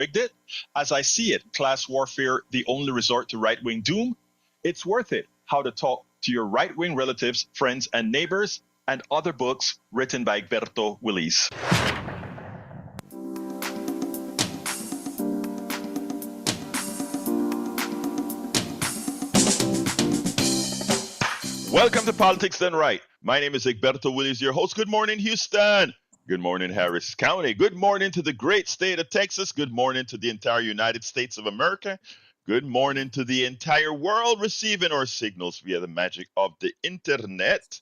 rigged it. As I see it, class warfare, the only resort to right-wing doom. It's worth it. How to talk to your right-wing relatives, friends, and neighbors, and other books written by Egberto Willis. Welcome to Politics Done Right. My name is Egberto Willis, your host. Good morning, Houston. Good morning, Harris County. Good morning to the great state of Texas. Good morning to the entire United States of America. Good morning to the entire world receiving our signals via the magic of the internet,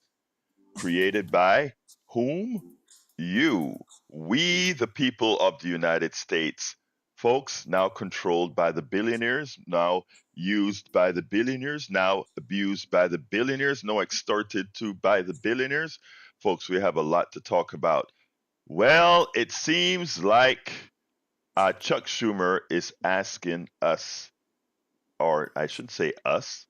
created by whom? You. We, the people of the United States. Folks, now controlled by the billionaires, now used by the billionaires, now abused by the billionaires, now extorted to by the billionaires. Folks, we have a lot to talk about. Well, it seems like Chuck Schumer is asking us, or I shouldn't say us,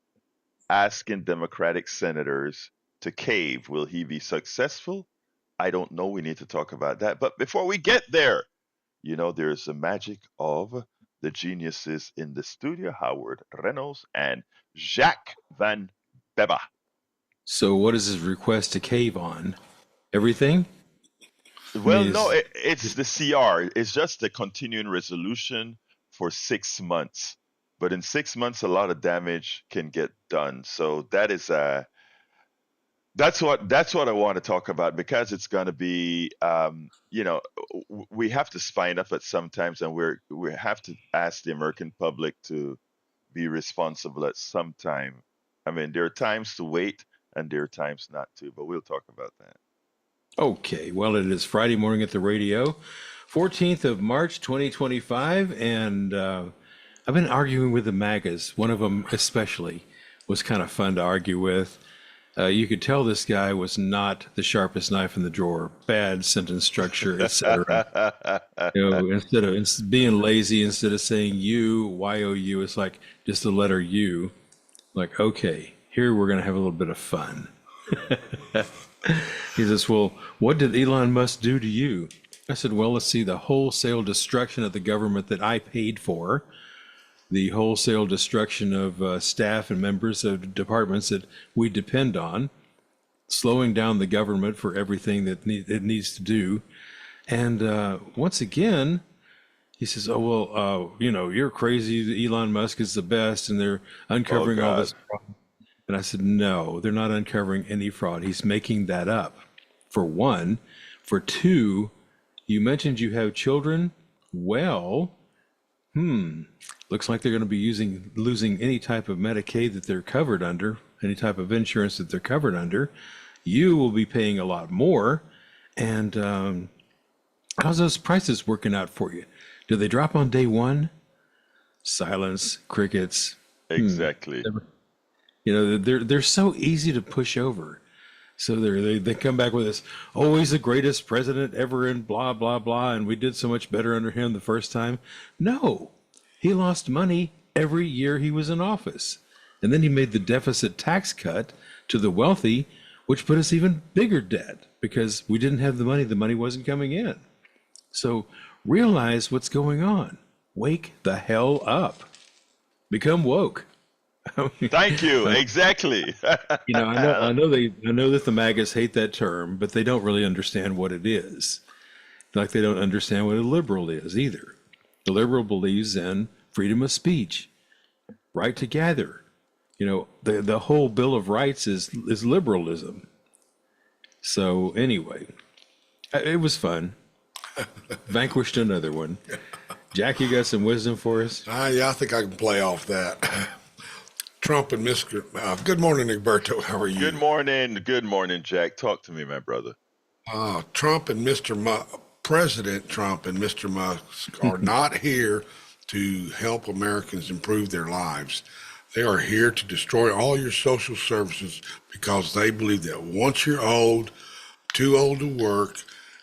asking Democratic senators to cave. Will he be successful? I don't know. We need to talk about that. But before we get there, you know, there's the magic of the geniuses in the studio, Howard Reynolds and Jacques Van Beba. So what is his request to cave on? Everything? Well, no, it's the CR. It's just the continuing resolution for 6 months. But in 6 months, a lot of damage can get done. So that is that's what I want to talk about, because it's going to be, we have to spine up at some times, and we have to ask the American public to be responsible at some time. I mean, there are times to wait and there are times not to, but we'll talk about that. Okay, well, it is Friday morning at the radio, 14th of March, 2025, and I've been arguing with the MAGAs. One of them especially was kind of fun to argue with. You could tell this guy was not the sharpest knife in the drawer, bad sentence structure, etc. Instead of being lazy, instead of saying you, Y-O-U, it's like just the letter U. Like, okay, here we're going to have a little bit of fun. He says, well, what did Elon Musk do to you? I said, well, let's see, the wholesale destruction of the government that I paid for, the wholesale destruction of staff and members of departments that we depend on, slowing down the government for everything that it needs to do. And once again, he says, oh, well, you're crazy. Elon Musk is the best, and they're uncovering all this fraud. And I said, no, they're not uncovering any fraud. He's making that up, for one. For two, you mentioned you have children. Well, looks like they're going to be losing any type of Medicaid that they're covered under, any type of insurance that they're covered under. You will be paying a lot more. And how's those prices working out for you? Do they drop on day one? Silence, crickets. Exactly. They're so easy to push over. So they come back with this, oh, he's the greatest president ever and blah, blah, blah, and we did so much better under him the first time. No, he lost money every year he was in office. And then he made the deficit tax cut to the wealthy, which put us even bigger debt because we didn't have the money wasn't coming in. So realize what's going on. Wake the hell up. Become woke. Thank you. Exactly. I know that the MAGAs hate that term, but they don't really understand what it is. Like they don't understand what a liberal is either. The liberal believes in freedom of speech, right to gather. The whole Bill of Rights is liberalism. So anyway, it was fun. Vanquished another one. Jack, you got some wisdom for us? Yeah, I think I can play off that. Trump and Mr. Good morning, Egberto. How are you? Good morning. Good morning, Jack. Talk to me, my brother. Trump and President Trump and Mr. Musk are not here to help Americans improve their lives. They are here to destroy all your social services because they believe that once you're old, too old to work,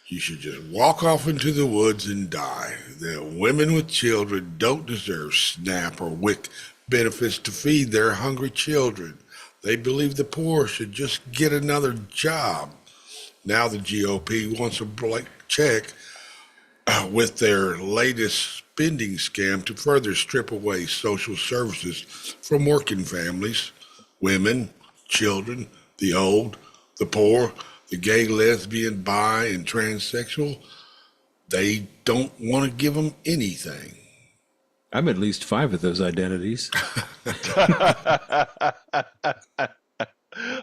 you should just walk off into the woods and die. That women with children don't deserve SNAP or WIC benefits to feed their hungry children. They believe the poor should just get another job. Now the GOP wants a blank check with their latest spending scam to further strip away social services from working families, women, children, the old, the poor, the gay, lesbian, bi, and transsexual. They don't want to give them anything. I'm at least 5 of those identities.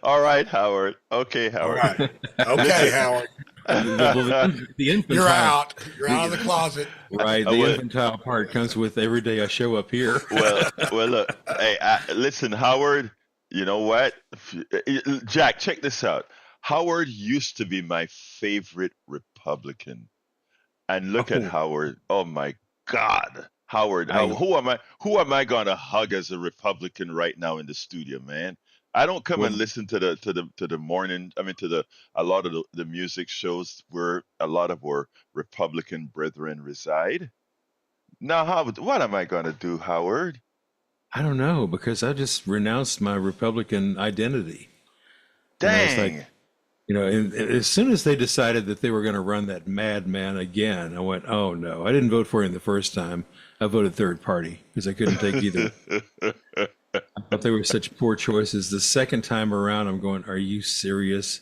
All right, Howard. Okay, All Howard. right. Okay, Howard. The infantile, You're out. You're out of the closet. right? The Well, infantile part comes with every day I show up here. well, look. Hey, listen, Howard. You know what? Jack, check this out. Howard used to be my favorite Republican, and look at Oh, Howard. Oh my God, Howard. I Who am I? Who am I gonna hug as a Republican right now in the studio, man? I don't come and well, listen to the morning. I mean, to a lot of the music shows where a lot of our Republican brethren reside. Now, Howard, what am I gonna do, Howard? I don't know because I just renounced my Republican identity. It's like, Dang. and as soon as they decided that they were going to run that madman again, I went, oh no, I didn't vote for him the first time. I voted third party because I couldn't take either. I thought they were such poor choices. The second time around, I'm going, are you serious?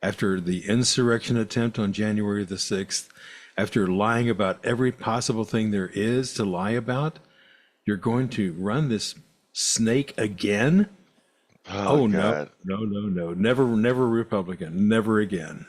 After the insurrection attempt on January the 6th, after lying about every possible thing there is to lie about, you're going to run this snake again? Oh Oh no, God. no. Never Republican. Never again.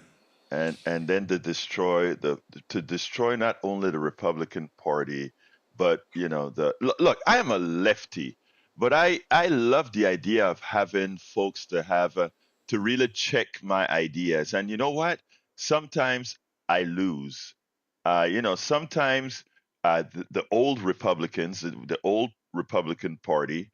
And then to destroy not only the Republican Party, but look, I am a lefty, but I love the idea of having folks to really check my ideas. And you know what? Sometimes I lose. Sometimes the old Republicans, the old Republican Party,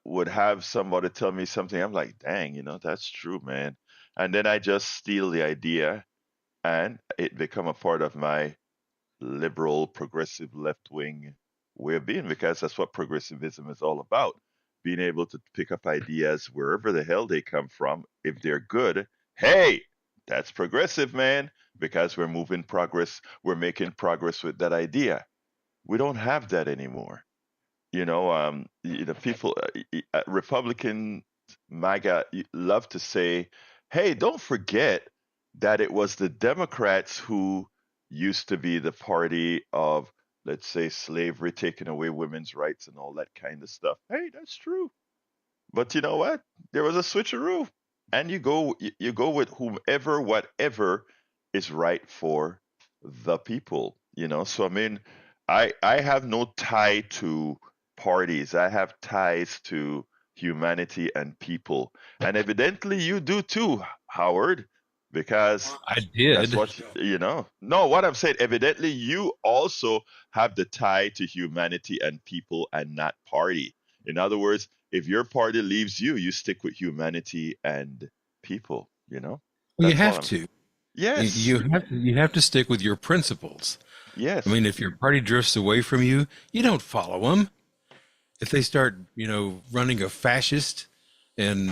would have somebody tell me something. I'm like, dang, that's true, man. And then I just steal the idea and it become a part of my liberal, progressive, left wing way of being because that's what progressivism is all about. Being able to pick up ideas wherever the hell they come from. If they're good, hey, that's progressive, man, because we're making progress with that idea. We don't have that anymore. People, Republican MAGA love to say, "Hey, don't forget that it was the Democrats who used to be the party of, let's say, slavery, taking away women's rights and all that kind of stuff." Hey, that's true. But you know what? There was a switcheroo, and you go with whomever, whatever is right for the people. So I mean, I have no tie to parties. I have ties to humanity and people, and evidently you do too, Howard, because I that's did. what No, what I'm saying, evidently you also have the tie to humanity and people and not party. In other words, if your party leaves you, you stick with humanity and people. Well, you That's all have I'm. to. Yes, You have to stick with your principles. I yes, mean, if your party drifts away from you, you don't follow them. If they start, running a fascist and,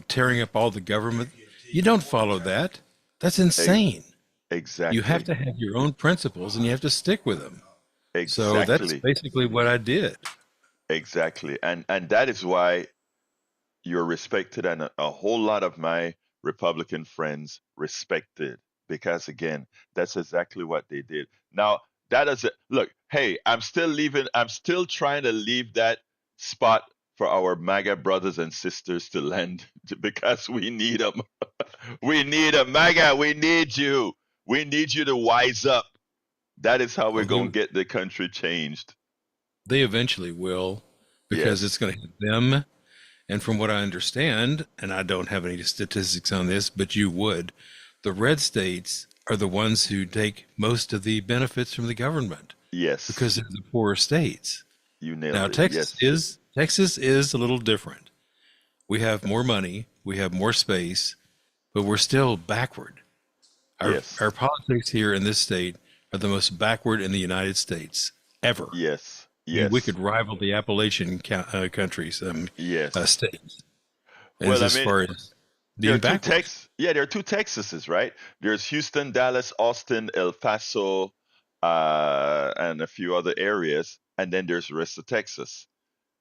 tearing up all the government, you don't follow that. That's e- insane. You have exactly, to have your own principles and you have to stick with them. So that's exactly, basically what I did. exactly. And that is why you're respected, and a whole lot of my Republican friends respected, because again, that's exactly what they did. Now, that doesn't look, hey, I'm still trying to leave that spot for our MAGA brothers and sisters to land because we need them. We need a MAGA. We need you. We need you to wise up. That is how we're Well, going they, to get the country changed. they eventually will because it's Yes. going to hit them. And from what I understand, and I don't have any statistics on this, but you would, the red states are the ones who take most of the benefits from the government because Yes. they're the poorer states. You Now, nailed it. Texas Yes. is Texas is a little different. We have more money, we have more space, but we're still backward. Our Yes. our politics here in this state are the most backward in the United States ever. Yes. I mean, we Yes. could rival the Appalachian countries, Yes. states, Well, I as mean, far as there are being two backward. Tex. Yeah, there are two Texases, right? There's Houston, Dallas, Austin, El Paso. and a few other areas, and then there's the rest of Texas,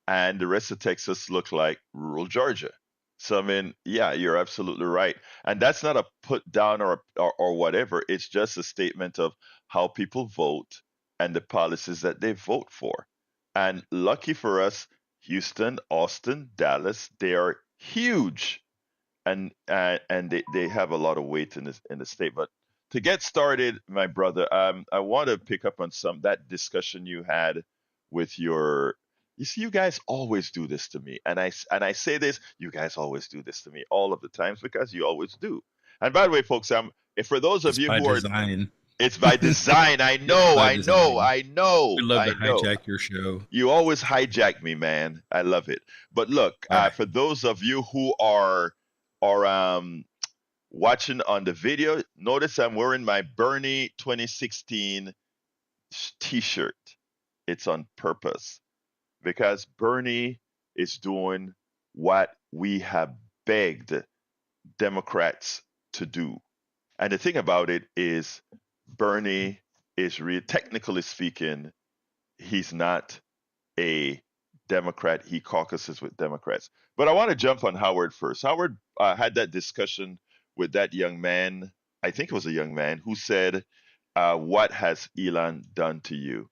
and the rest of Texas look like rural Georgia. So I mean, yeah, you're absolutely right, and that's not a put down or whatever. It's just a statement of how people vote and the policies that they vote for. And lucky for us, Houston, Austin, Dallas, they are huge, and they have a lot of weight in the state. But to get started, my brother, I want to pick up on some that discussion you had with your. You see, you guys always do this to me, and I say this, you guys always do this to me all of the times because you always do. And by the way, folks, if for those of It's you by who are, design. it's by design. I It's know, by I know, design. I know, We love to I know. hijack your show. You always hijack me, man. I love it. But look, All right. for those of you who are watching on the video, notice I'm wearing my Bernie 2016 T-shirt. It's on purpose because Bernie is doing what we have begged Democrats to do. And the thing about it is, Bernie is technically speaking, he's not a Democrat. He caucuses with Democrats. But I want to jump on Howard first. Howard had that discussion with that young man. I think it was a young man who said, "What has Elon done to you?"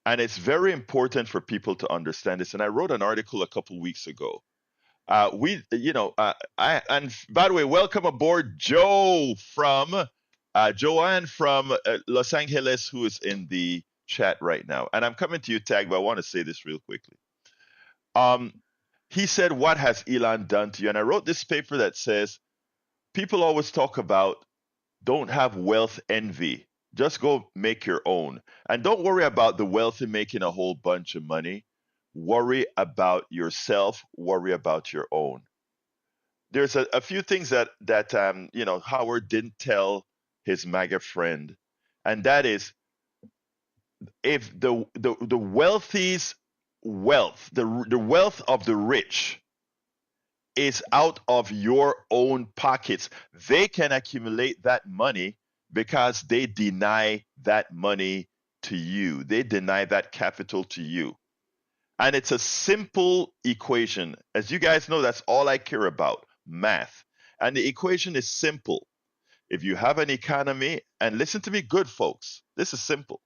And it's very important for people to understand this. And I wrote an article a couple weeks ago. And by the way, welcome aboard, Joanne from Los Angeles, who is in the chat right now. And I'm coming to you, Tag, but I want to say this real quickly. Um, he said, "What has Elon done to you?" And I wrote this paper that says, people always talk about don't have wealth envy. Just go make your own. And don't worry about the wealthy making a whole bunch of money. Worry about yourself. Worry about your own. There's a few things that Howard didn't tell his MAGA friend, and that is, if the wealthy's wealth, the wealth of the rich is out of your own pockets, they can accumulate that money because they deny that money to you. They deny that capital to you. And it's a simple equation. As you guys know, that's all I care about, math. And the equation is simple. If you have an economy, and listen to me good, folks, this is simple.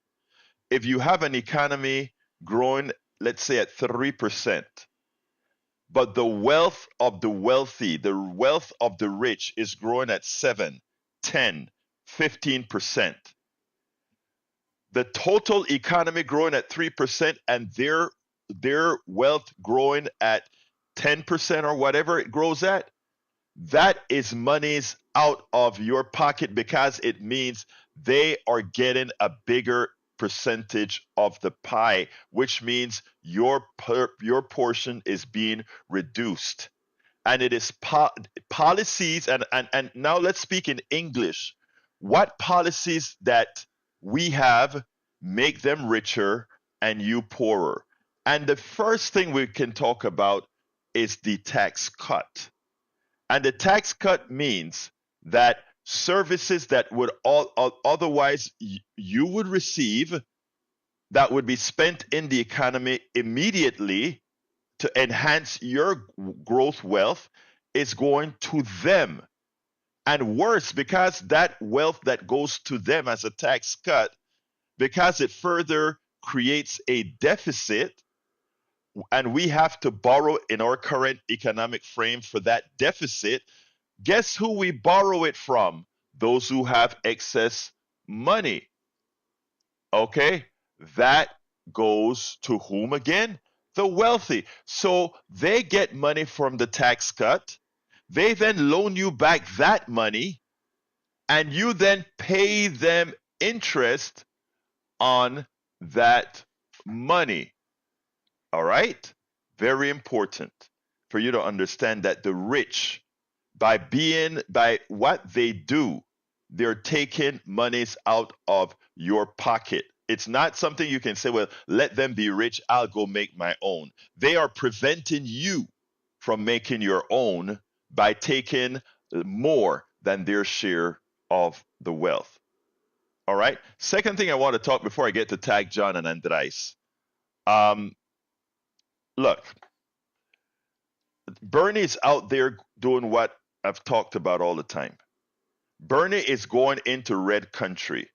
If you have an economy growing, let's say at 3%, but the wealth of the wealthy, the wealth of the rich is growing at 7, 10, 15%. The total economy growing at 3% and their wealth growing at 10% or whatever it grows at, that is monies out of your pocket because it means they are getting a bigger percentage of the pie, which means your portion is being reduced. And it is policies, and now let's speak in English. What policies that we have make them richer and you poorer? And the first thing we can talk about is the tax cut. And the tax cut means that services that would otherwise you would receive, that would be spent in the economy immediately to enhance your growth wealth, is going to them. And worse, because that wealth that goes to them as a tax cut, because it further creates a deficit, and we have to borrow in our current economic frame for that deficit. Guess who we borrow it from? Those who have excess money. Okay? That goes to whom again? The wealthy. So they get money from the tax cut. They then loan you back that money, and you then pay them interest on that money. All right? Very important for you to understand that the rich, by what they do, they're taking monies out of your pocket. It's not something you can say, well, let them be rich, I'll go make my own. They are preventing you from making your own by taking more than their share of the wealth. All right. Second thing I want to talk before I get to tag John and Andres. Um, Look, Bernie's out there doing what I've talked about all the time. Bernie is going into red country.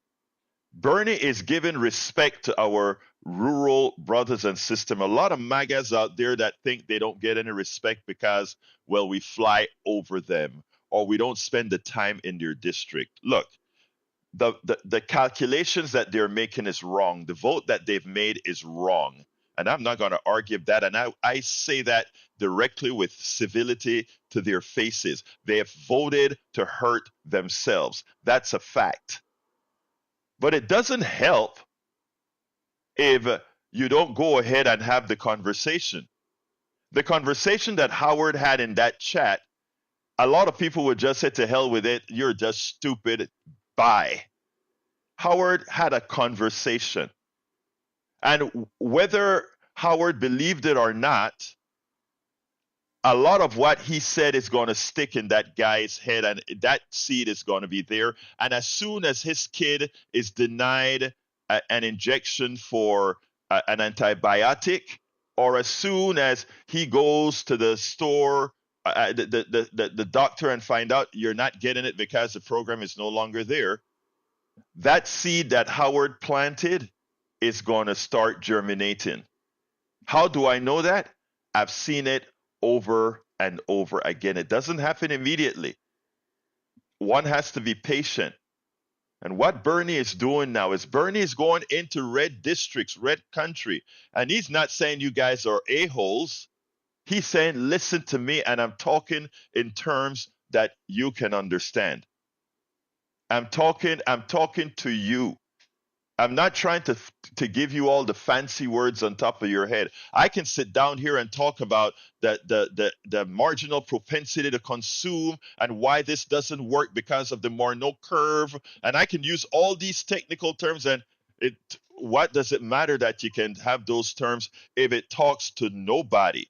Bernie is giving respect to our rural brothers and sisters. A lot of MAGAs out there that think they don't get any respect because, well, we fly over them or we don't spend the time in their district. Look, the calculations that they're making is wrong. The vote that they've made is wrong. And I'm not going to argue that. And I say that directly with civility to their faces. They have voted to hurt themselves. That's a fact. But it doesn't help if you don't go ahead and have the conversation. The conversation that Howard had in that chat, a lot of people would just say, to hell with it. You're just stupid. Bye. Howard had a conversation. And whether Howard believed it or not, a lot of what he said is going to stick in that guy's head, and that seed is going to be there. And as soon as his kid is denied an injection for an antibiotic, or as soon as he goes to the store, the doctor, and find out you're not getting it because the program is no longer there, that seed that Howard planted is going to start germinating. How do I know that? I've seen it over and over again. It doesn't happen immediately. One has to be patient. And what Bernie is doing now is Bernie is going into red districts, red country. And he's not saying you guys are a-holes. He's saying, listen to me, and I'm talking in terms that you can understand. I'm talking to you. I'm not trying to give you all the fancy words on top of your head. I can sit down here and talk about the marginal propensity to consume and why this doesn't work because of the Morneau curve. And I can use all these technical terms, and what does it matter that you can have those terms if it talks to nobody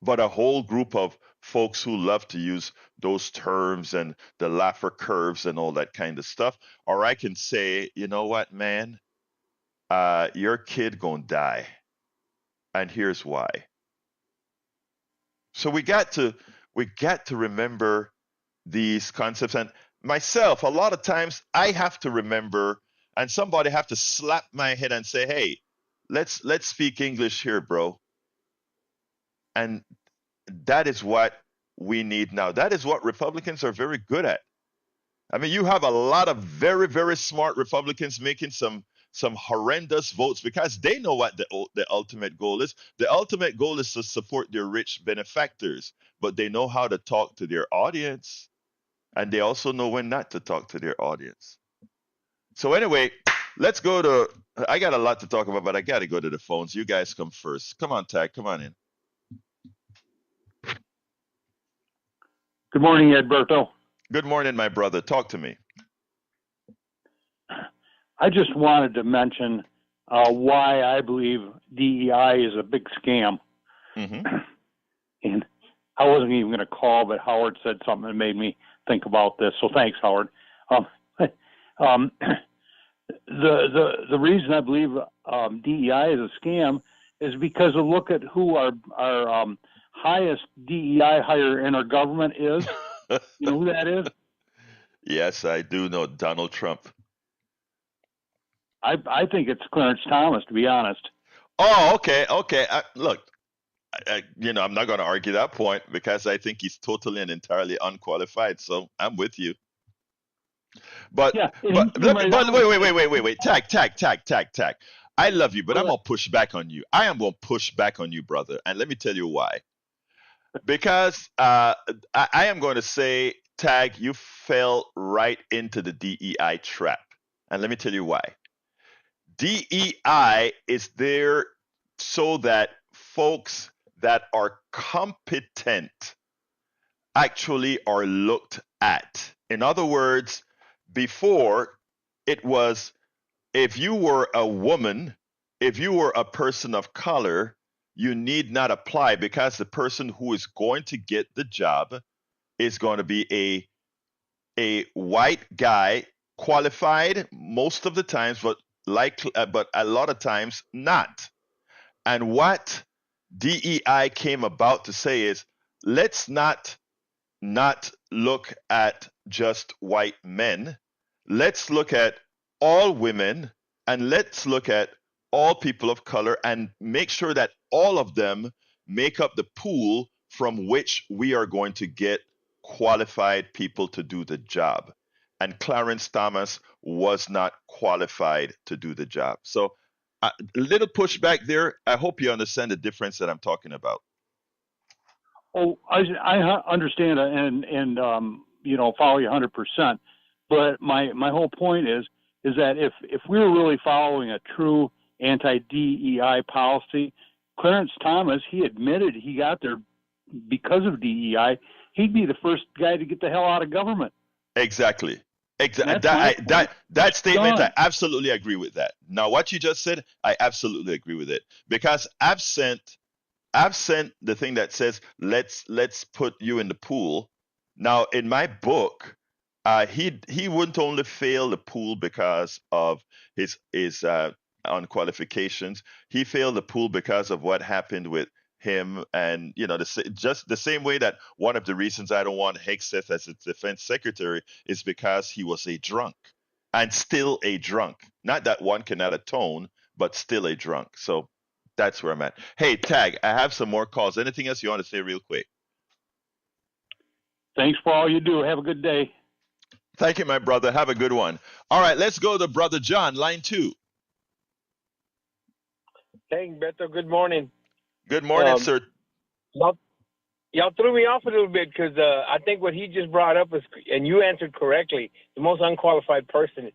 but a whole group of folks who love to use those terms and the Laffer curves and all that kind of stuff? Or I can say, you know what, man, your kid gonna die, and here's why. So we got to remember these concepts. And myself, a lot of times I have to remember, and somebody have to slap my head and say, hey, let's speak English here, bro. And that is what we need now. That is what Republicans are very good at. I mean, you have a lot of very, very smart Republicans making some horrendous votes because they know what the ultimate goal is. The ultimate goal is to support their rich benefactors, but they know how to talk to their audience, and they also know when not to talk to their audience. So anyway, let's go to, I got a lot to talk about, but I got to go to the phones. You guys come first. Come on, Tag, come on in. Good morning, Edberto. Good morning, my brother. Talk to me. I just wanted to mention why I believe DEI is a big scam. Mm-hmm. And I wasn't even going to call, but Howard said something that made me think about this. So thanks, Howard. The reason I believe DEI is a scam is because of look at who our highest DEI hire in our government is. You know who that is? Yes, I do know Donald Trump. I think it's Clarence Thomas, to be honest. Oh, okay. Look, I'm not going to argue that point because I think he's totally and entirely unqualified. So I'm with you. But yeah, but wait. Tag. I love you, but I'm going to push back on you. I am going to push back on you, brother. And let me tell you why. Because I am going to say, Tag, you fell right into the DEI trap. And let me tell you why. DEI is there so that folks that are competent actually are looked at. In other words, before it was, if you were a woman, if you were a person of color, you need not apply because the person who is going to get the job is going to be a white guy, qualified most of the times, but a lot of times not. And what DEI came about to say is, let's not look at just white men. Let's look at all women, and let's look at all people of color, and make sure that all of them make up the pool from which we are going to get qualified people to do the job. And Clarence Thomas was not qualified to do the job. So a little pushback there. I hope you understand the difference that I'm talking about. Oh, I understand and follow you 100%. But my whole point is that if we were really following a true anti-DEI policy, Clarence Thomas, he admitted he got there because of DEI. He'd be the first guy to get the hell out of government. Exactly. That's That statement, done. I absolutely agree with that. Now, what you just said, I absolutely agree with it, because I've sent the thing that says let's put you in the pool. Now, in my book, he wouldn't only fail the pool because of his unqualifications. He failed the pool because of what happened with him, and just the same way that one of the reasons I don't want Hegseth as its defense secretary is because he was a drunk, and still a drunk. Not that one cannot atone, but still a drunk. So that's where I'm at. Hey, Tag, I have some more calls. Anything else you want to say real quick? Thanks for all you do. Have a good day. Thank you, my brother. Have a good one. All right, let's go to Brother John, line 2. Hey, Beto, good morning. Good morning, sir. Y'all threw me off a little bit because I think what he just brought up is, and you answered correctly, the most unqualified person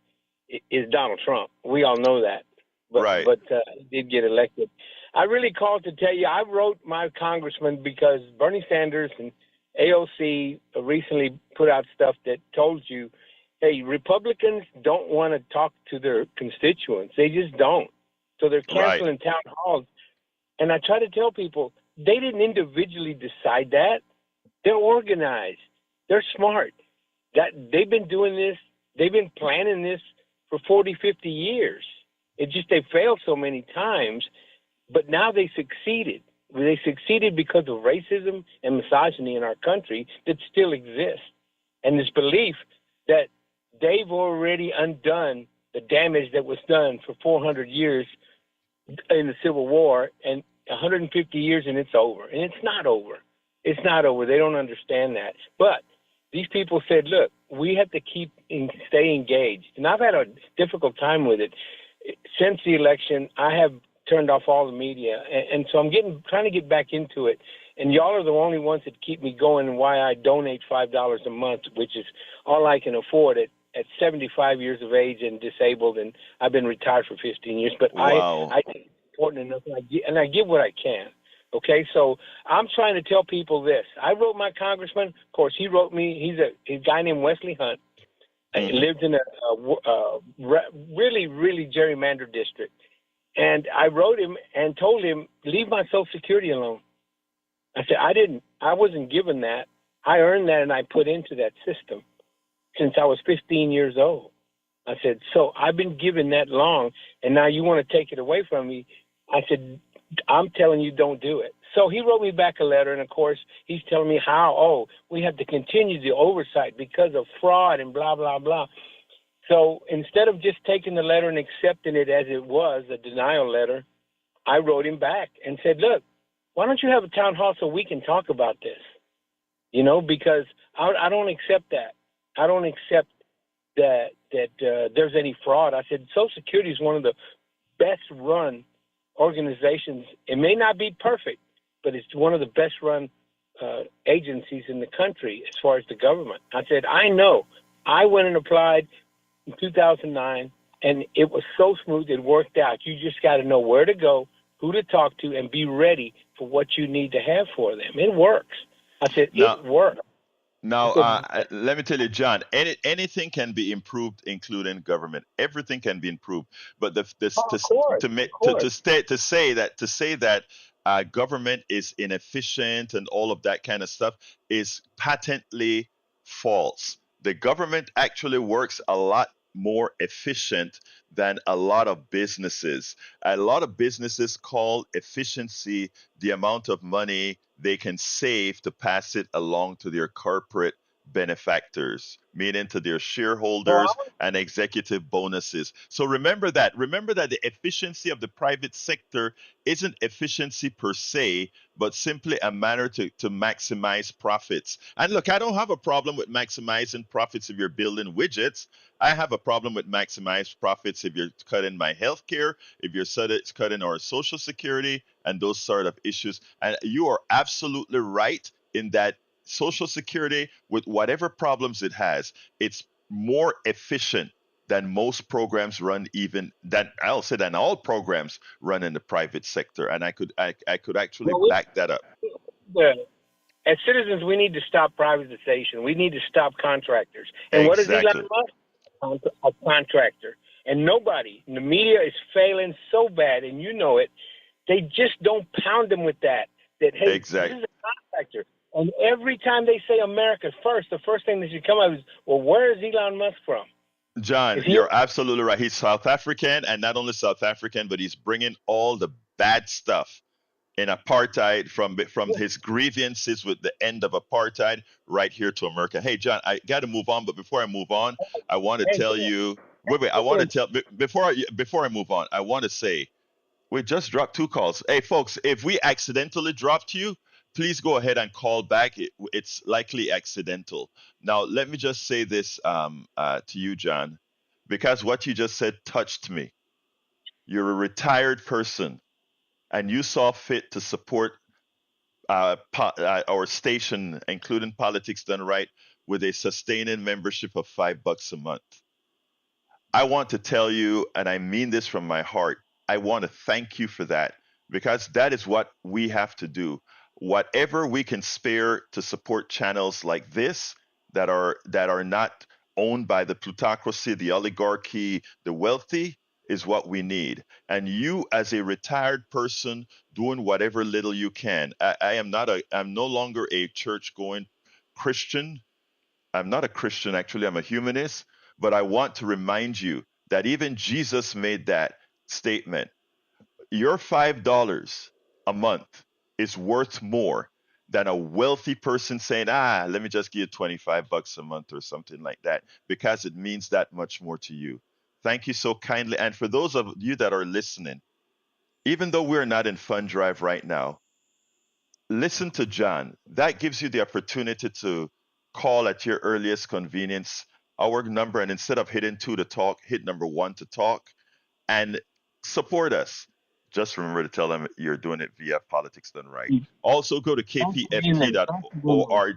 is Donald Trump. We all know that. But, Right. But he did get elected. I really called to tell you, I wrote my congressman because Bernie Sanders and AOC recently put out stuff that told you, hey, Republicans don't want to talk to their constituents. They just don't. So they're canceling town halls. And I try to tell people, they didn't individually decide that. They're organized. They're smart. They've been doing this. They've been planning this for 40, 50 years. It's just they failed so many times, but now they succeeded. They succeeded because of racism and misogyny in our country that still exists. And this belief that they've already undone the damage that was done for 400 years in the Civil War and 150 years, and it's over. And it's not over. It's not over. They don't understand that. But these people said, look, we have to stay engaged. And I've had a difficult time with it. Since the election, I have turned off all the media. And so I'm trying to get back into it. And y'all are the only ones that keep me going, and why I donate $5 a month, which is all I can afford at 75 years of age and disabled, and I've been retired for 15 years. But Wow. I think it's important enough, and I give what I can. Okay, so I'm trying to tell people this. I wrote my congressman. Of course, he wrote me. He's a guy named Wesley Hunt. He lives in a really, really gerrymandered district. And I wrote him and told him, leave my Social Security alone. I said, I wasn't given that. I earned that, and I put into that system since I was 15 years old. I said, so I've been given that long, and now you want to take it away from me. I said, I'm telling you, don't do it. So he wrote me back a letter, and, of course, he's telling me how, we have to continue the oversight because of fraud and blah, blah, blah. So instead of just taking the letter and accepting it as it was, a denial letter, I wrote him back and said, look, why don't you have a town hall so we can talk about this? Because I don't accept that. I don't accept that there's any fraud. I said Social Security is one of the best run organizations. It may not be perfect, but it's one of the best run agencies in the country as far as the government. I said, I know. I went and applied in 2009, and it was so smooth, it worked out. You just got to know where to go, who to talk to, and be ready for what you need to have for them. It works. I said, it works. Now, let me tell you, John, anything can be improved, including government. Everything can be improved. But to say that government is inefficient and all of that kind of stuff is patently false. The government actually works a lot more efficient than a lot of businesses. A lot of businesses call efficiency the amount of money they can save to pass it along to their corporate benefactors, meaning to their So shareholders and executive bonuses. So remember that. Remember that the efficiency of the private sector isn't efficiency per se, but simply a manner to maximize profits. And look, I don't have a problem with maximizing profits if you're building widgets. I have a problem with maximized profits if you're cutting my health care, if you're cutting our social security, and those sort of issues. And you are absolutely right in that social security, with whatever problems it has, it's more efficient than most programs run, even than I'll say than all programs run in the private sector. And I could actually well, back that up. as citizens, we need to stop privatization. We need to stop contractors. And what is Exactly. Elon Musk? A contractor. And nobody, the media is failing so bad, and you know it. They just don't pound them with that. That, hey, Exactly. this is a contractor. And every time they say America first, the first thing that should come up is, well, where is Elon Musk from? John, you're absolutely right. He's South African, and not only South African, but he's bringing all the bad stuff in apartheid from his grievances with the end of apartheid right here to America. Hey, John, I got to move on, but before I move on, I want to tell you. Wait. I want to tell before I move on. I want to say we just dropped 2 calls. Hey, folks, if we accidentally dropped you, please go ahead and call back. It's likely accidental. Now, let me just say this to you, John, because what you just said touched me. You're a retired person, and you saw fit to support our station, including Politics Done Right, with a sustaining membership of $5 a month. I want to tell you, and I mean this from my heart, I want to thank you for that, because that is what we have to do. Whatever we can spare to support channels like this that are not owned by the plutocracy, the oligarchy, the wealthy, is what we need. And you, as a retired person, doing whatever little you can. I'm no longer a church going Christian. I'm not a Christian, actually. I'm a humanist. But I want to remind you that even Jesus made that statement. Your $5 a month is worth more than a wealthy person saying, let me just give you $25 a month or something like that, because it means that much more to you. Thank you so kindly. And for those of you that are listening, even though we're not in fund drive right now, listen to John. That gives you the opportunity to call at your earliest convenience our number, and instead of hitting 2 to talk, hit number 1 to talk and support us. Just remember to tell them you're doing it via Politics Done Right. Also go to kpft.org.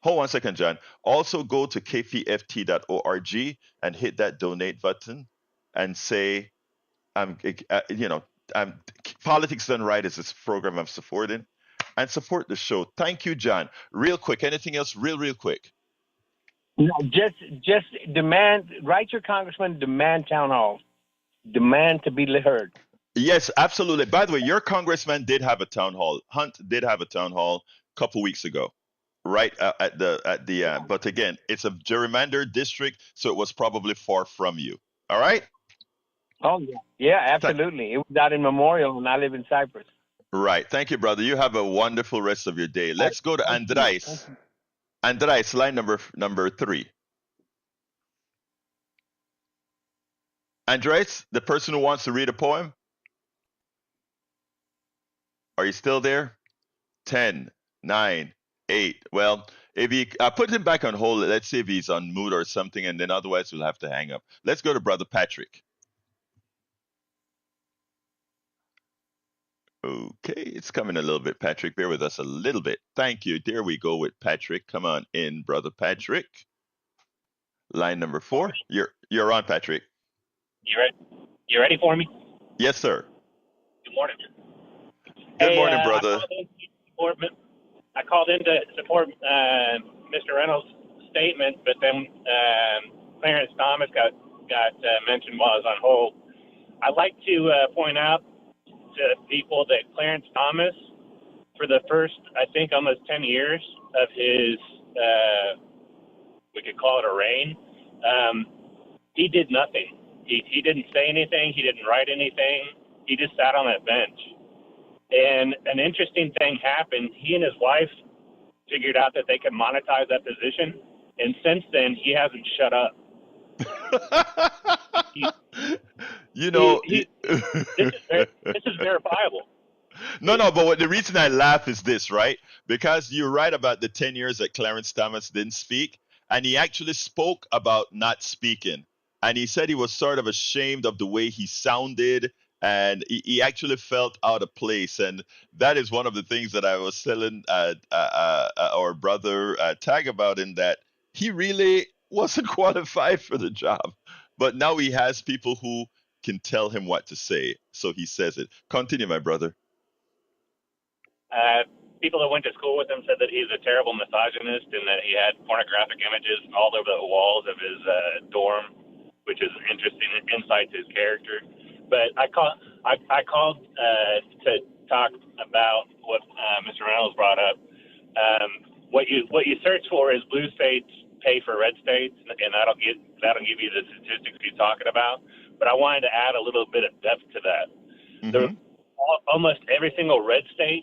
Hold on a second, John. Also go to kpft.org and hit that donate button and say, I'm, I'm Politics Done Right is this program I'm supporting, and support the show. Thank you, John. Real quick, anything else? Real quick. No, just demand. Write your congressman. Demand town hall. Demand to be heard. Yes, absolutely. By the way, your congressman did have a town hall. Hunt did have a town hall a couple weeks ago, right but again, it's a gerrymandered district, so it was probably far from you. All right. Oh yeah, absolutely. It was out in Memorial, and I live in Cyprus. Right. Thank you, brother. You have a wonderful rest of your day. Let's go to Andres. Andres, line number 3. Andres, the person who wants to read a poem. Are you still there? 10, 9, 8. Well, if he put him back on hold, let's see if he's on mood or something, and then otherwise we'll have to hang up. Let's go to Brother Patrick. Okay, it's coming a little bit, Patrick. Bear with us a little bit. Thank you. There we go with Patrick. Come on in, Brother Patrick. Line number 4. You're on, Patrick. You ready for me? Yes, sir. Good morning. Good morning, brother. I called in to support Mr. Reynolds' statement, but then Clarence Thomas got mentioned while I was on hold. I'd like to point out to people that Clarence Thomas, for the first, I think, almost 10 years of his, we could call it a reign, he did nothing. He didn't say anything. He didn't write anything. He just sat on that bench. And an interesting thing happened. He and his wife figured out that they could monetize that position. And since then, he hasn't shut up. You know, This is verifiable. no, but the reason I laugh is this, right? Because you're right about the 10 years that Clarence Thomas didn't speak, and he actually spoke about not speaking. And he said he was sort of ashamed of the way he sounded, and he actually felt out of place. And that is one of the things that I was telling our brother Tag about, in that he really wasn't qualified for the job. But now he has people who can tell him what to say, so he says it. Continue, my brother. People that went to school with him said that he's a terrible misogynist and that he had pornographic images all over the walls of his dorm, which is an interesting insight to his character. But I called to talk about what Mr. Reynolds brought up. What you search for is blue states pay for red states, and that'll give you the statistics he's talking about. But I wanted to add a little bit of depth to that. Mm-hmm. Almost every single red state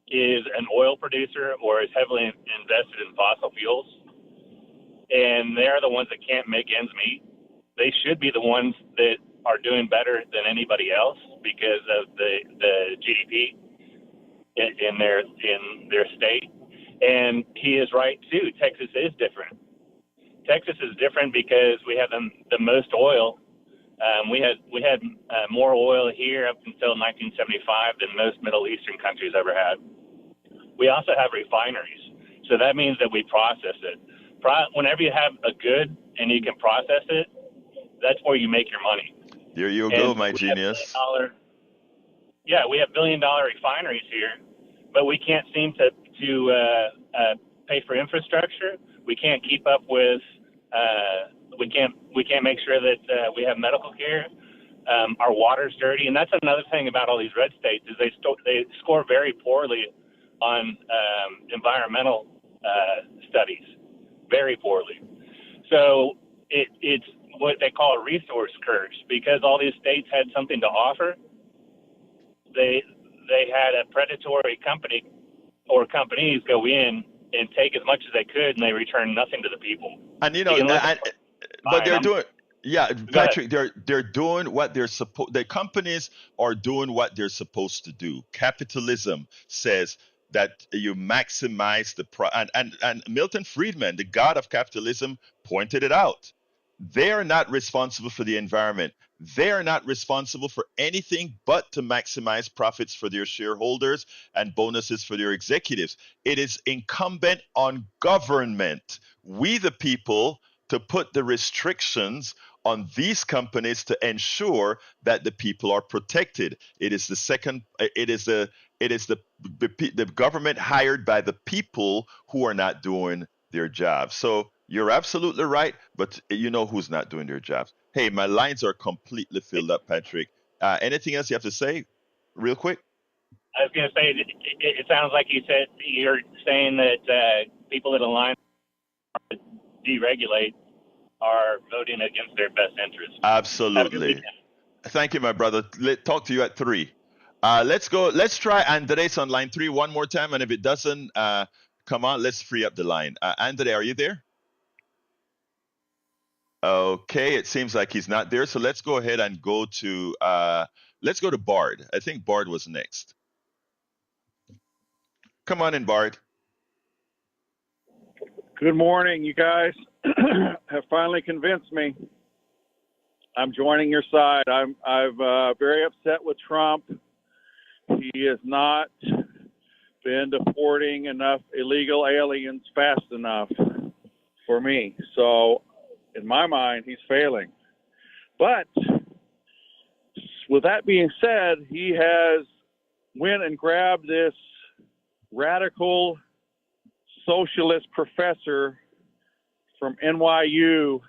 is an oil producer or is heavily invested in fossil fuels, and they're the ones that can't make ends meet. They should be the ones that are doing better than anybody else because of the GDP in their state. And he is right too. Texas is different. Texas is different because we have the most oil. We had more oil here up until 1975 than most Middle Eastern countries ever had. We also have refineries, so that means that we process it. Whenever you have a good and you can process it, that's where you make your money. There you go, my genius. We have billion-dollar refineries here, but we can't seem to pay for infrastructure. We can't keep up with. We can't make sure that we have medical care. Our water's dirty, and that's another thing about all these red states is they score very poorly on environmental studies, very poorly. So it's what they call a resource curse because all these states had something to offer. They had a predatory company or companies go in and take as much as they could, and they return nothing to the people. And but they're doing. Yeah, Patrick, they're doing what they're supposed. The companies are doing what they're supposed to do. Capitalism says that you maximize the and Milton Friedman, the god of capitalism, pointed it out. They are not responsible for the environment. They are not responsible for anything but to maximize profits for their shareholders and bonuses for their executives. It is incumbent on government, we the people, to put the restrictions on these companies to ensure that the people are protected. It is the government hired by the people who are not doing their job. So you're absolutely right, but you know who's not doing their jobs. Hey, my lines are completely filled up, Patrick. Anything else you have to say, real quick? I was going to say, it sounds like you're saying that people that align to deregulate are voting against their best interests. Absolutely. Thank you, my brother. Talk to you at 3. Let's go. Let's try Andres on line 3 one more time, and if it doesn't come on, let's free up the line. Andre, are you there? Okay, it seems like he's not there. So let's go ahead and go to Bard. I think Bard was next. Come on in, Bard. Good morning, you guys. Have finally convinced me. I'm joining your side. I'm very upset with Trump. He has not been deporting enough illegal aliens fast enough for me. So in my mind, he's failing. But with that being said, he has went and grabbed this radical socialist professor from NYU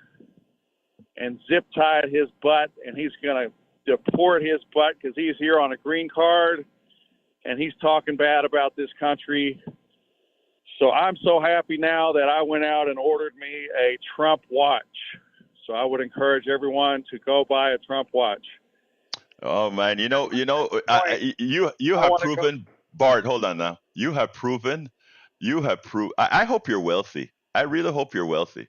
and zip-tied his butt, and he's going to deport his butt because he's here on a green card, and he's talking bad about this country. So I'm so happy now that I went out and ordered me a Trump watch. So I would encourage everyone to go buy a Trump watch. Oh man, you I have want to go. proven, Bart. Hold on now. You have proved. I hope you're wealthy. I really hope you're wealthy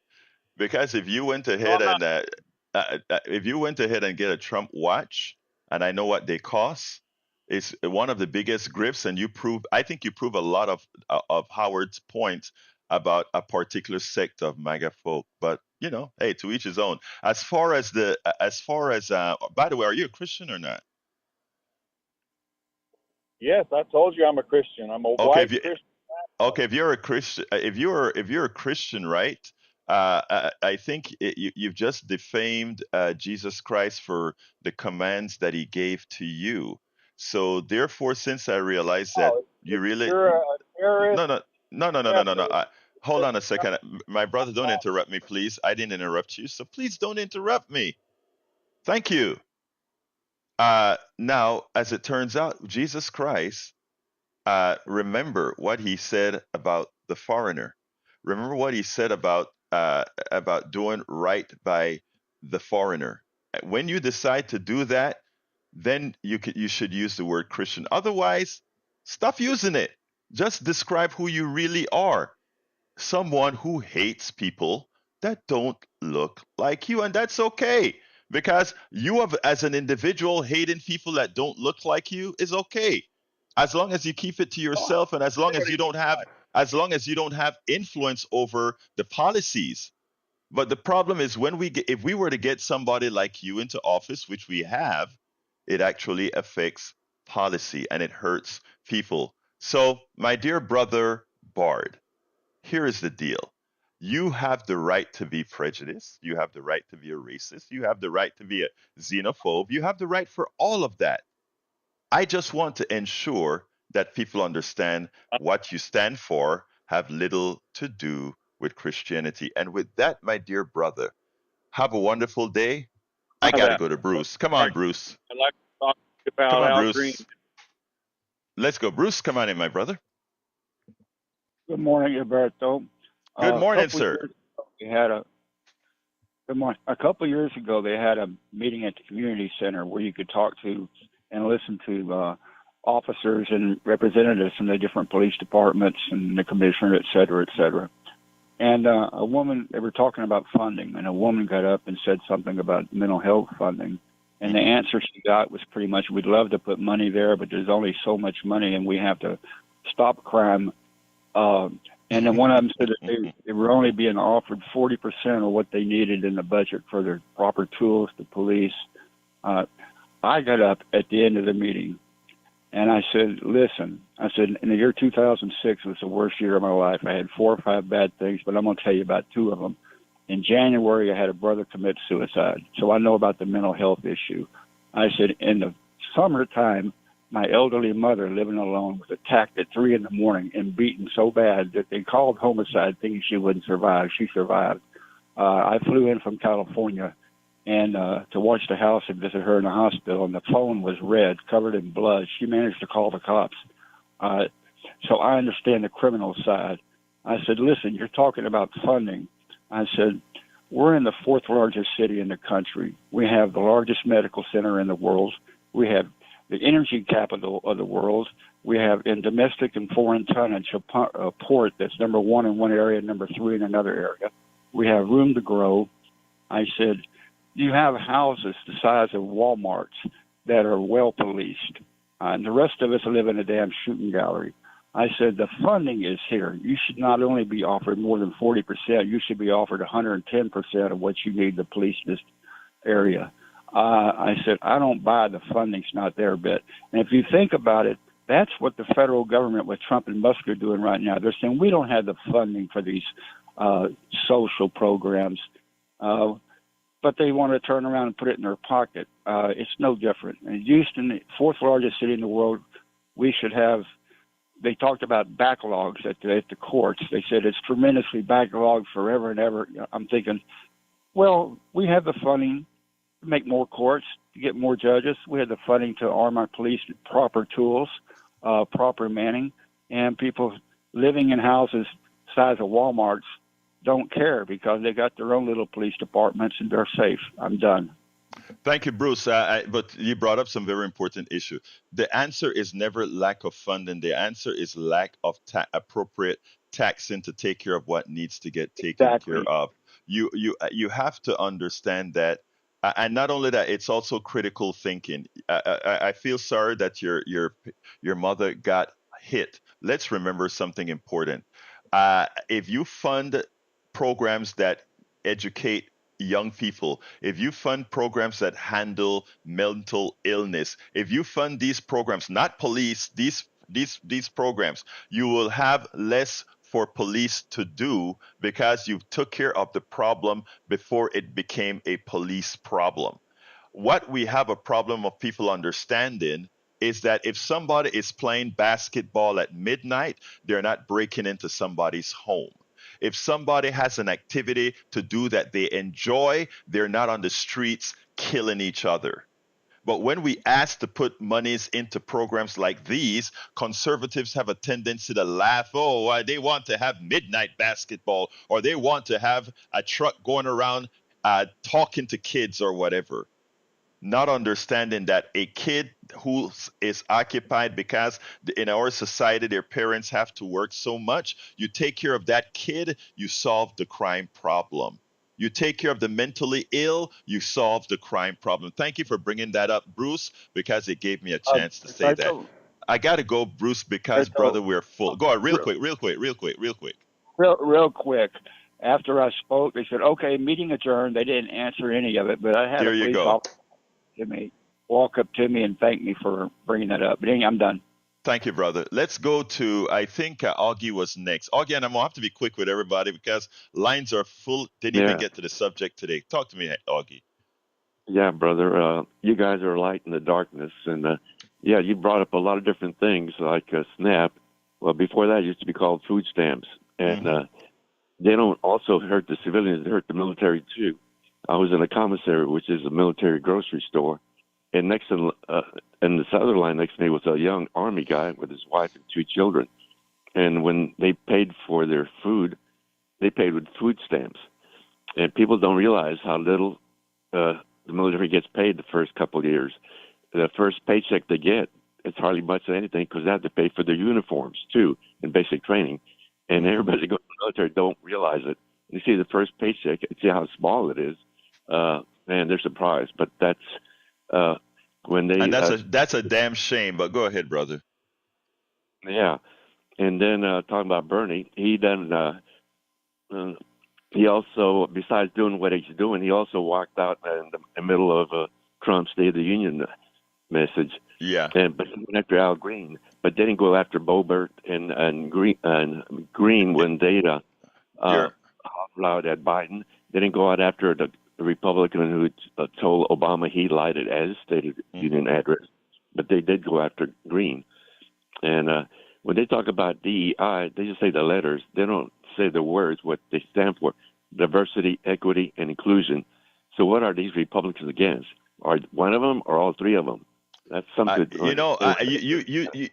because if you went No, ahead I'm not. and if you went ahead and get a Trump watch, and I know what they cost, it's one of the biggest grifts, and you prove. I think you prove a lot of Howard's points about a particular sect of MAGA folk. But hey, to each his own. By the way, are you a Christian or not? Yes, I told you I'm a Christian. I'm a Okay, white Christian. okay, if you're a Christian, if you're a Christian, right? I think you've just defamed Jesus Christ for the commands that he gave to you. So therefore, since I realize that Oh, you really you're a terrorist. no no no no no no Yeah, no no. Hold on a second, my brother. Don't interrupt me, please. I didn't interrupt you, so please don't interrupt me. Thank you. Now, as it turns out, Jesus Christ, remember what he said about the foreigner. Remember what he said about doing right by the foreigner. When you decide to do that, then you should use the word Christian. Otherwise, stop using it. Just describe who you really are. Someone who hates people that don't look like you, and that's okay because you have, as an individual, hating people that don't look like you is okay, as long as you keep it to yourself, and as long as you don't have influence over the policies. But the problem is if we were to get somebody like you into office, which we have, it actually affects policy and it hurts people. So, my dear brother Bard, here is the deal. You have the right to be prejudiced. You have the right to be a racist. You have the right to be a xenophobe. You have the right for all of that. I just want to ensure that people understand what you stand for have little to do with Christianity. And with that, my dear brother, have a wonderful day. I got to that. go to Bruce. Come on, Bruce. I'd like to talk Come about on, Al Green. Bruce. Let's go. Bruce, come on in, my brother. Good morning, Alberto. Good A morning, couple sir. years ago, they had a good morning. A couple of years ago, they had a meeting at the community center where you could talk to and listen to officers and representatives from the different police departments and the commissioner, et cetera, et cetera. And a woman, they were talking about funding, and a woman got up and said something about mental health funding. And the answer she got was pretty much, we'd love to put money there, but there's only so much money, and we have to stop crime. And then one of them said that they were only being offered 40% of what they needed in the budget for their proper tools, the police. I got up at the end of the meeting and I said, listen, I said, in the year 2006 was the worst year of my life. I had 4 or 5 bad things, but I'm going to tell you about 2 of them. In January, I had a brother commit suicide. So I know about the mental health issue. I said, in the summertime, my elderly mother, living alone, was attacked at 3 a.m. and beaten so bad that they called homicide, thinking she wouldn't survive. She survived. I flew in from California and to watch the house and visit her in the hospital, and the phone was red, covered in blood. She managed to call the cops. So I understand the criminal side. I said, listen, you're talking about funding. I said, we're in the 4th largest city in the country. We have the largest medical center in the world. We have the energy capital of the world. We have in domestic and foreign tonnage a port that's number 1 in one area, number 3 in another area. We have room to grow. I said, you have houses the size of Walmarts that are well policed, and the rest of us live in a damn shooting gallery. I said, the funding is here. You should not only be offered more than 40%, you should be offered 110% of what you need to police this area. I said, I don't buy the funding's not there a bit. And if you think about it, that's what the federal government with Trump and Musk are doing right now. They're saying we don't have the funding for these social programs, but they want to turn around and put it in their pocket. It's no different. In Houston, the 4th largest city in the world, we should have. They talked about backlogs at the courts. They said it's tremendously backlogged forever and ever. I'm thinking, well, we have the funding to make more courts, to get more judges. We have the funding to arm our police with proper tools, proper manning, and people living in houses size of Walmarts don't care because they got their own little police departments and they're safe. I'm done. Thank you, Bruce. But you brought up some very important issue. The answer is never lack of funding. The answer is lack of appropriate taxing to take care of what needs to get taken care Exactly. of. You have to understand that, and not only that, it's also critical thinking. I feel sorry that your mother got hit. Let's remember something important. If you fund programs that educate young people, if you fund programs that handle mental illness, if you fund these programs, not police, these programs, you will have less for police to do because you took care of the problem before it became a police problem. What we have a problem of people understanding is that if somebody is playing basketball at midnight, they're not breaking into somebody's home. If somebody has an activity to do that they enjoy, they're not on the streets killing each other. But when we ask to put monies into programs like these, conservatives have a tendency to laugh. Oh, they want to have midnight basketball, or they want to have a truck going around talking to kids or whatever, not understanding that a kid who is occupied because in our society their parents have to work so much, you take care of that kid, you solve the crime problem. You take care of the mentally ill, you solve the crime problem. Thank you for bringing that up, Bruce, because it gave me a chance to say that. I got to go, Bruce, because, brother, we're full. Go on, real quick. Real quick. After I spoke, they said, "Okay, meeting adjourned." They didn't answer any of it, but I had There a you police go. officer to me walk up to me and thank me for bringing that up. But anyway, I'm done. Thank you, brother. Let's go to, I think Augie was next. Augie, and I'm going to have to be quick with everybody because lines are full. Didn't even get to the subject today. Talk to me, Augie. Yeah, brother. You guys are a light in the darkness. And, yeah, you brought up a lot of different things like SNAP. Well, before that, it used to be called food stamps. And they don't also hurt the civilians. They hurt the military, too. I was in a commissary, which is a military grocery store. And next to, in the southern line next to me was a young Army guy with his wife and 2 children. And when they paid for their food, they paid with food stamps. And people don't realize how little the military gets paid the first couple of years. The first paycheck they get, it's hardly much of anything because they have to pay for their uniforms, too, in basic training. And everybody that goes to the military don't realize it. You see the first paycheck, and see how small it is, man, they're surprised. But that's when they... And that's a damn shame, but go ahead, brother. Yeah. And then talking about Bernie, he also, besides doing what he's doing, he also walked out in the middle of Trump's State of the Union message. Yeah. But he went after Al Green, but they didn't go after Boebert and Green when they allowed at Biden. They didn't go out after the Republican who told Obama he lied at his State of the Union address, but they did go after Green. And when they talk about DEI, they just say the letters. They don't say the words, what they stand for: diversity, equity, and inclusion. So what are these Republicans against? Are one of them or all 3 of them? That's something.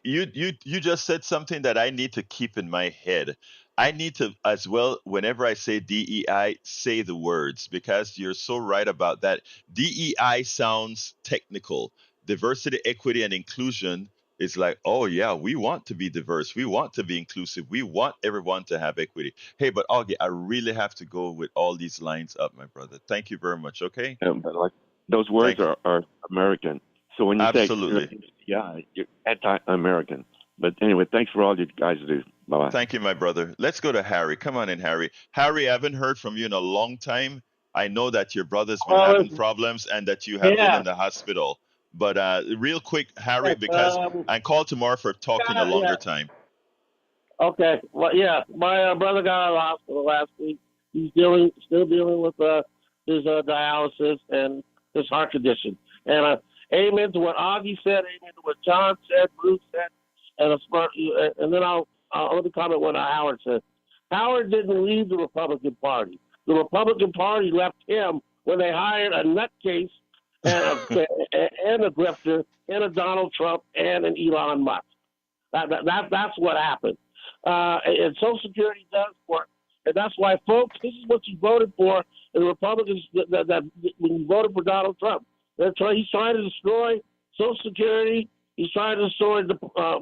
You just said something that I need to keep in my head. I need to as well, whenever I say DEI, say the words, because you're so right about that. DEI sounds technical. Diversity, equity, and inclusion is like, oh yeah, we want to be diverse. We want to be inclusive. We want everyone to have equity. Hey, but Augie, I really have to go with all these lines up, my brother. Thank you very much. Okay. But like those words are American. So when you absolutely say yeah, you're anti-American. But anyway, thanks for all you guys do. Bye-bye. Thank you, my brother. Let's go to Harry. Come on in, Harry. Harry, I haven't heard from you in a long time. I know that your brother's been having problems and that you have been in the hospital. But real quick, Harry, because I called tomorrow for talking a longer time. Okay. Well, yeah, my brother got out of the hospital last week. He's still dealing with his dialysis and his heart condition. And amen to what Augie said, amen to what John said, Bruce said, and then I'll let me comment what Howard said. Howard didn't leave the Republican Party. The Republican Party left him when they hired a nutcase and a grifter and a Donald Trump and an Elon Musk. That's what happened. And Social Security does work. And that's why, folks, this is what you voted for. The Republicans that when you voted for Donald Trump, he's trying to destroy Social Security. He's trying to destroy the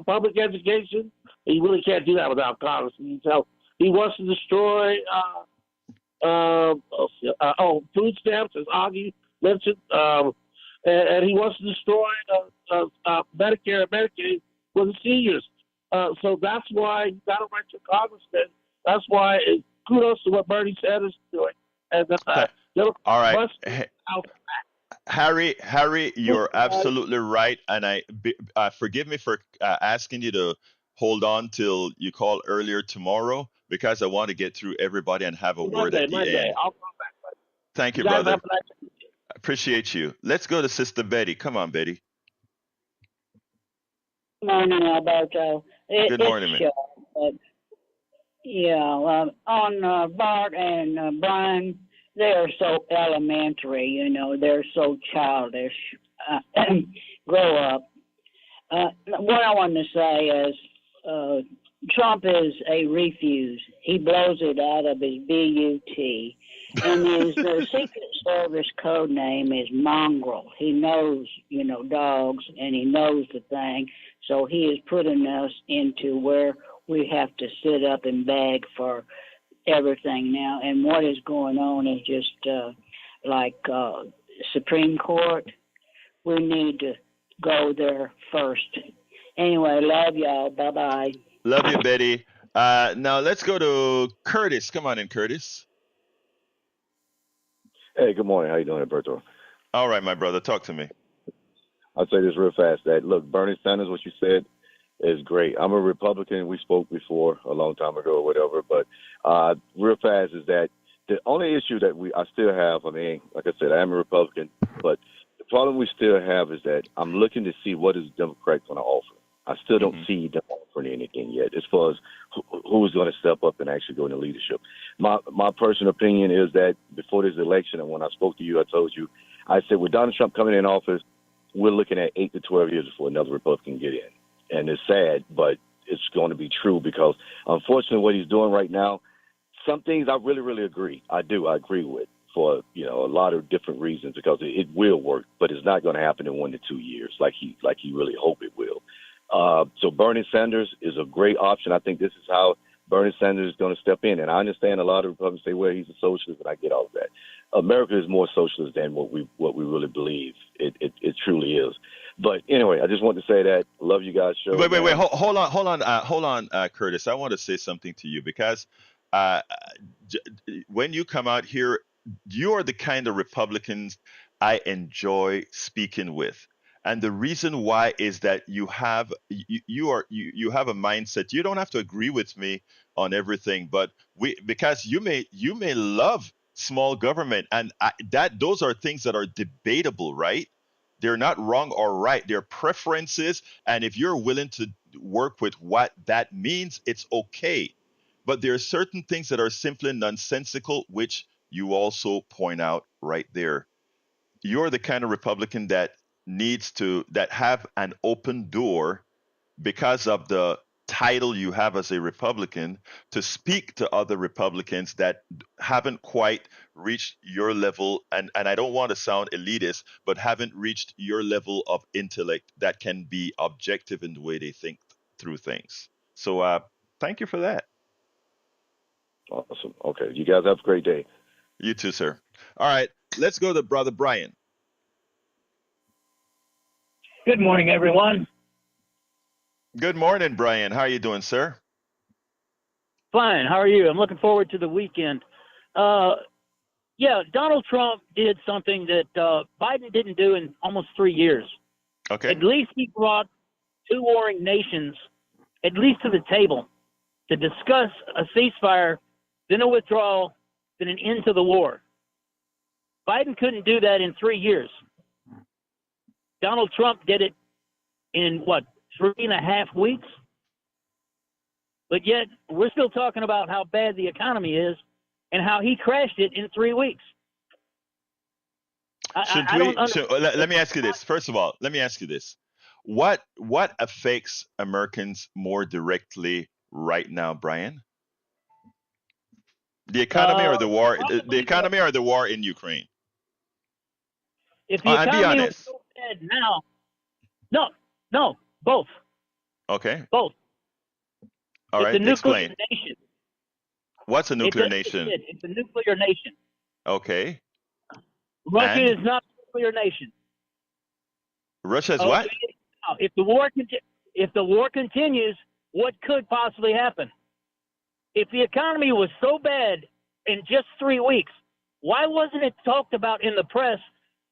public education. And you really can't do that without Congress. You tell he wants to destroy food stamps, as Augie mentioned, and he wants to destroy Medicare and Medicaid for the seniors. So that's why you got to write your congressman. That's why kudos to what Bernie Sanders is doing. And all right. Harry, you're absolutely right, and forgive me for asking you to hold on till you call earlier tomorrow because I want to get through everybody and have a word at the end. I'll come back. Thank you, brother. Appreciate you. Let's go to Sister Betty. Come on, Betty. Good morning, Alberto. Good morning, man. On Bart and Brian, they're so elementary, you know, they're so childish. Grow up. What I want to say is Trump is a refuse. He blows it out of his B-U-T. And his Secret Service code name is Mongrel. He knows, you know, dogs, and he knows the thing. So he is putting us into where we have to sit up and beg for everything now. And what is going on is just like Supreme Court. We need to go there first. Anyway, love y'all. Bye-bye. Love you, Betty. Now let's go to Curtis. Come on in, Curtis. Hey, good morning. How you doing, Alberto? All right, my brother. Talk to me. I'll say this real fast. That look, Bernie Sanders, what you said is great. I'm a Republican. We spoke before a long time ago or whatever. But real fast is that the only issue that I still have. I mean, like I said, I am a Republican, but the problem we still have is that I'm looking to see what is Democrats going to offer. I still don't see them offering anything yet as far as who's going to step up and actually go into leadership. My personal opinion is that before this election, and when I spoke to you, I told you, I said with Donald Trump coming in office, we're looking at 8 to 12 years before another Republican get in. And it's sad, but it's going to be true because unfortunately what he's doing right now, some things I really, really agree. I agree with for, you know, a lot of different reasons because it will work, but it's not going to happen in 1 to 2 years like he really hope it will. So Bernie Sanders is a great option. I think this is how Bernie Sanders is going to step in. And I understand a lot of Republicans say, well, he's a socialist, and I get all of that. America is more socialist than what we really believe. It truly is. But anyway, I just want to say that. Love you guys' show. Wait. Hold on, Curtis. I want to say something to you because when you come out here, you are the kind of Republicans I enjoy speaking with. And the reason why is that you have a mindset. You don't have to agree with me on everything, but because you may love small government, and those are things that are debatable, right? They're not wrong or right. They're preferences, and if you're willing to work with what that means, it's okay. But there are certain things that are simply nonsensical, which you also point out right there. You're the kind of Republican that have an open door because of the title you have as a Republican to speak to other Republicans that haven't quite reached your level, and I don't want to sound elitist, but haven't reached your level of intellect that can be objective in the way they think through things. So thank you for that. Awesome. Okay. You guys have a great day. You too, sir. All right. Let's go to Brother Brian. Good morning, everyone. Good morning, Brian. How are you doing, sir? Fine. How are you? I'm looking forward to the weekend. Donald Trump did something that Biden didn't do in almost 3 years. Okay. At least he brought two warring nations, at least to the table, to discuss a ceasefire, then a withdrawal, then an end to the war. Biden couldn't do that in 3 years. Donald Trump did it in, 3.5 weeks? But yet, we're still talking about how bad the economy is and how he crashed it in 3 weeks. Let me ask you this. First of all, let me ask you this. What affects Americans more directly right now, Brian? The economy or the war? The Probably, economy or the war in Ukraine? if the And be economy was honest. so bad now, no, both, Okay. both. All It's a right. nuclear Explain. nation. What's a nuclear nation? It's a nuclear nation. Okay. Russia And is not a nuclear nation. Russia is Okay. what? Now, if the war continues, what could possibly happen? If the economy was so bad in just 3 weeks, why wasn't it talked about in the press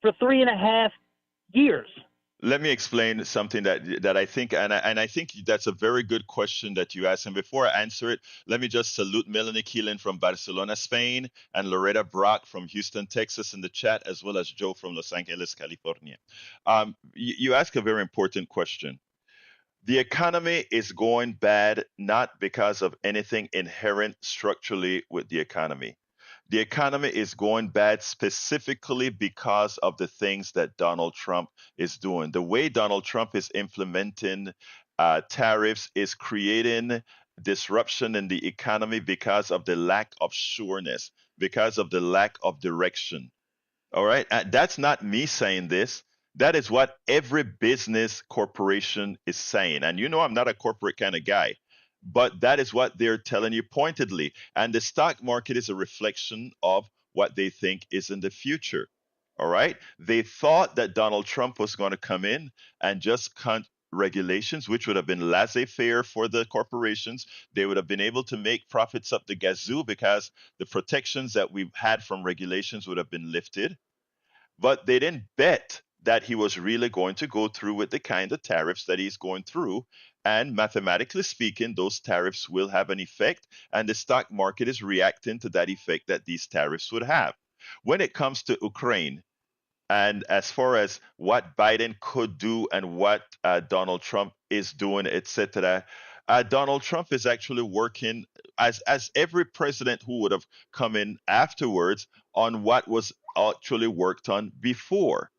for 3.5 years? Let me explain something that I think, and I think that's a very good question that you asked. And before I answer it, let me just salute Melanie Keelan from Barcelona, Spain, and Loretta Brock from Houston, Texas, in the chat, as well as Joe from Los Angeles, California. You ask a very important question. The economy is going bad not because of anything inherent structurally with the economy. The economy is going bad specifically because of the things that Donald Trump is doing. The way Donald Trump is implementing tariffs is creating disruption in the economy because of the lack of sureness, because of the lack of direction. All right. That's not me saying this. That is what every business corporation is saying. And you know, I'm not a corporate kind of guy, but that is what they're telling you pointedly. And the stock market is a reflection of what they think is in the future. All right. They thought that Donald Trump was going to come in and just cut regulations, which would have been laissez faire for the corporations. They would have been able to make profits up the gazoo because the protections that we've had from regulations would have been lifted. But they didn't bet that he was really going to go through with the kind of tariffs that he's going through. And mathematically speaking, those tariffs will have an effect, and the stock market is reacting to that effect that these tariffs would have. When it comes to Ukraine, and as far as what Biden could do and what Donald Trump is doing, etc., Donald Trump is actually working as every president who would have come in afterwards on what was actually worked on before.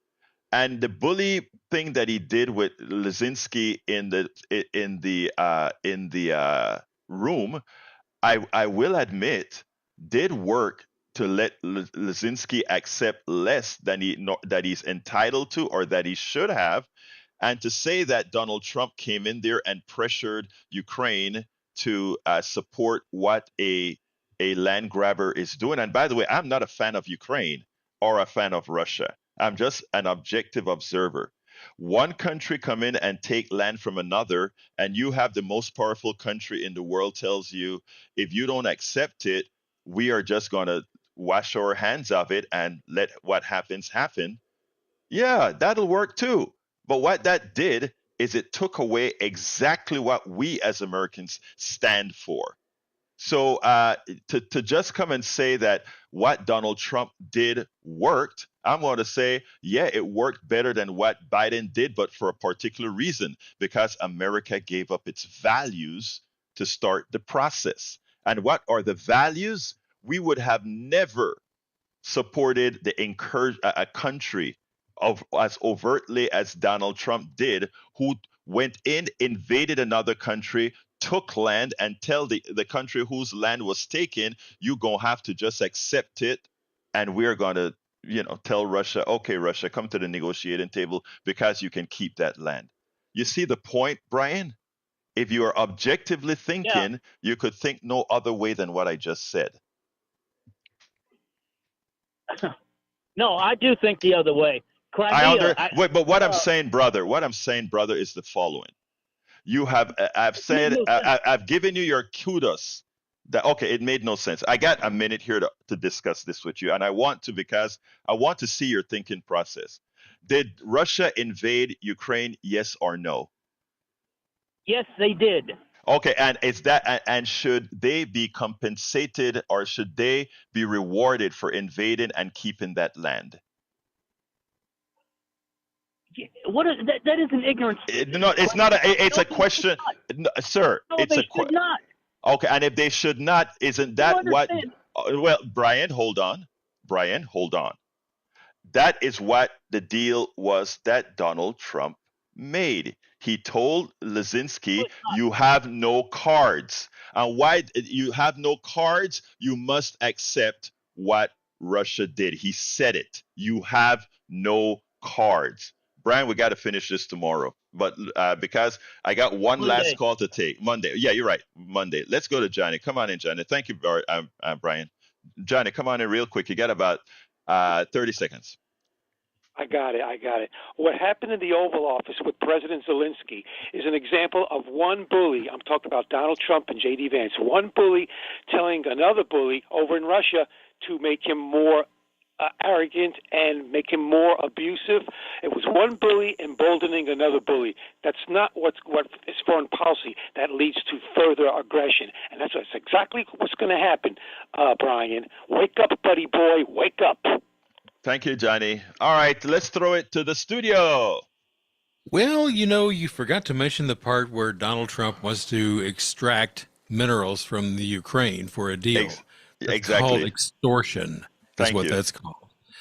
And the bully thing that he did with Lizinski in the room, I will admit, did work to let Lizinski accept less than that he's entitled to or that he should have, and to say that Donald Trump came in there and pressured Ukraine to support what a land grabber is doing. And by the way, I'm not a fan of Ukraine or a fan of Russia. I'm just an objective observer. One country come in and take land from another, and you have the most powerful country in the world tells you, if you don't accept it, we are just going to wash our hands of it and let what happens happen. Yeah, that'll work too. But what that did is it took away exactly what we as Americans stand for. So to just come and say that what Donald Trump did worked, I'm going to say, yeah, it worked better than what Biden did, but for a particular reason, because America gave up its values to start the process. And what are the values? We would have never supported a country of as overtly as Donald Trump did, who went in, invaded another country, took land, and tell the country whose land was taken, you're going to have to just accept it, and we're going to tell Russia, okay, Russia, come to the negotiating table because you can keep that land. You see the point, Brian? If you are objectively thinking, you could think no other way than what I just said. No, I do think the other way. But what I'm saying, brother, is the following. You have, I've given you your kudos. It made no sense. I got a minute here to discuss this with you, and I want to because I want to see your thinking process. Did Russia invade Ukraine? Yes or no? Yes, they did. Okay, and should they be compensated or should they be rewarded for invading and keeping that land? What is that? That is an ignorance. No, it's not. It's a question, sir. No, it's they should not. Okay, and if they should not, isn't that what? Well, Brian, hold on. That is what the deal was that Donald Trump made. He told Lazinski, you have no cards. And why you have no cards? You must accept what Russia did. He said it. You have no cards. Brian, we got to finish this tomorrow. But because I got one last call to take. Monday. Yeah, you're right. Monday. Let's go to Johnny. Come on in, Johnny. Thank you, Brian. Johnny, come on in real quick. You got about 30 seconds. I got it. What happened in the Oval Office with President Zelensky is an example of one bully. I'm talking about Donald Trump and J.D. Vance. One bully telling another bully over in Russia to make him more arrogant and make him more abusive. It was one bully emboldening another bully. That's not what is foreign policy. That leads to further aggression, and that's exactly what's going to happen. Brian, wake up, buddy boy, wake up. Thank you, Johnny. All right, let's throw it to the studio. Well, you forgot to mention the part where Donald Trump wants to extract minerals from the Ukraine for a deal. That's exactly. Called extortion. That's Thank what you. That's called.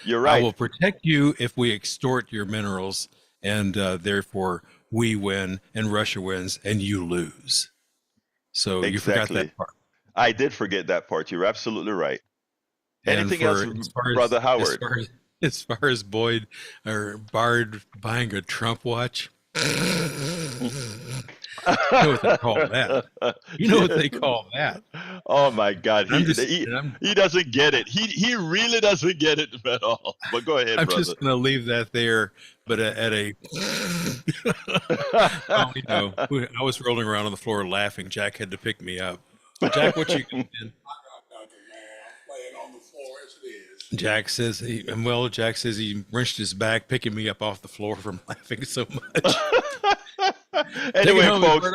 You're right. I will protect you if we extort your minerals, and therefore we win and Russia wins and you lose. So you forgot that part. I did forget that part. You're absolutely right. Anything else, Brother Howard? As far as Boyd or Bard buying a Trump watch, you know what they call that. You know what they call that. Oh my God, he doesn't get it. He really doesn't get it at all. But go ahead, I'm brother. just going to leave that there. But at a, I was rolling around on the floor laughing. Jack had to pick me up. Jack, what you doing? Jack says he wrenched his back, picking me up off the floor from laughing so much. Anyway, folks,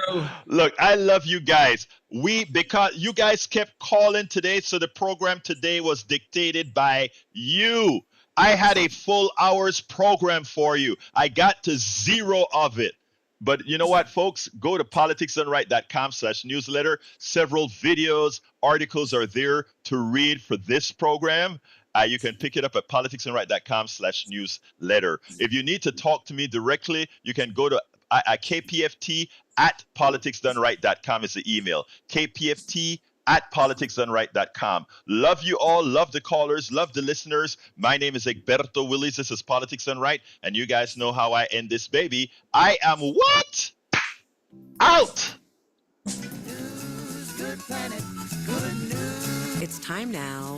look, I love you guys. Because you guys kept calling today, so the program today was dictated by you. I had a full hour's program for you. I got to 0 of it. But you know what, folks? Go to politicsdoneright.com/newsletter. Several videos, articles are there to read for this program. You can pick it up at politicsdoneright.com/newsletter. If you need to talk to me directly, you can go to kpft@politicsdoneright.com is the email. kpft@politicsdoneright.com. Love you all. Love the callers. Love the listeners. My name is Egberto Willis. This is Politics Done Right. And you guys know how I end this baby. I am what? Out. News, good planet, good news. It's time now